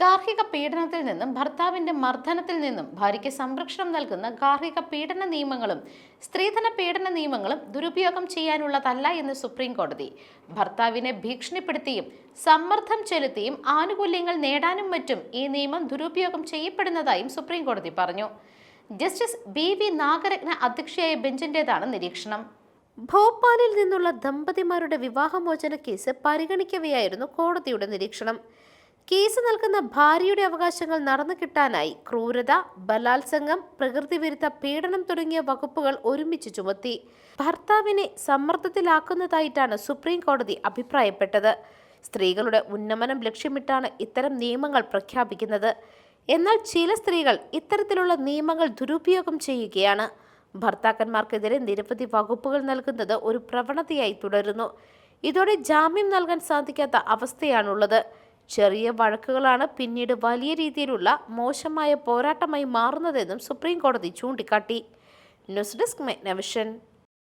ഗാർഹിക പീഡനത്തിൽ നിന്നും ഭർത്താവിന്റെ മർദ്ദനത്തിൽ നിന്നും ഭാര്യയ്ക്ക് സംരക്ഷണം നൽകുന്ന ഗാർഹിക പീഡന നിയമങ്ങളും സ്ത്രീധന പീഡന നിയമങ്ങളും ദുരുപയോഗം ചെയ്യാനുള്ളതല്ല എന്ന് സുപ്രീം കോടതി. ഭർത്താവിനെ ഭീഷണിപ്പെടുത്തിയും സമ്മർദ്ദം ചെലുത്തിയും ആനുകൂല്യങ്ങൾ നേടാനും മറ്റും ഈ നിയമം ദുരുപയോഗം ചെയ്യപ്പെടുന്നതായും സുപ്രീം കോടതി പറഞ്ഞു. ജസ്റ്റിസ് BV നാഗരത്ന അധ്യക്ഷയായ ബെഞ്ചിന്റേതാണ് നിരീക്ഷണം. ഭോപ്പാലിൽ നിന്നുള്ള ദമ്പതിമാരുടെ വിവാഹമോചന കേസ് പരിഗണിക്കവെയായിരുന്നു കോടതിയുടെ നിരീക്ഷണം. കേസ് നൽകുന്ന ഭാര്യയുടെ അവകാശങ്ങൾ നടന്നു കിട്ടാനായി ക്രൂരത, ബലാത്സംഗം, പ്രകൃതിവിരുദ്ധ പീഡനം തുടങ്ങിയ വകുപ്പുകൾ ഒരുമിച്ച് ചുമത്തി. ഭർത്താവിനെ സമ്മർദ്ദത്തിലാക്കുന്നതായിട്ടാണ് സുപ്രീം കോടതി അഭിപ്രായപ്പെട്ടത്. സ്ത്രീകളുടെ ഉന്നമനം ലക്ഷ്യമിട്ടാണ് ഇത്തരം നിയമങ്ങൾ പ്രഖ്യാപിക്കുന്നത്. എന്നാൽ ചില സ്ത്രീകൾ ഇത്തരത്തിലുള്ള നിയമങ്ങൾ ദുരുപയോഗം ചെയ്യുകയാണ്. ഭർത്താക്കന്മാർക്കെതിരെ നിരവധി വകുപ്പുകൾ നൽകുന്നത് ഒരു പ്രവണതയായി തുടരുന്നു. ഇതോടെ ജാമ്യം നൽകാൻ സാധിക്കാത്ത അവസ്ഥയാണുള്ളത്. ചെറിയ വഴക്കുകളാണ് പിന്നീട് വലിയ രീതിയിലുള്ള മോശമായ പോരാട്ടമായി മാറുന്നതെന്നും സുപ്രീം കോടതി ചൂണ്ടിക്കാട്ടി. News desk മെഗ്നവിഷൻ.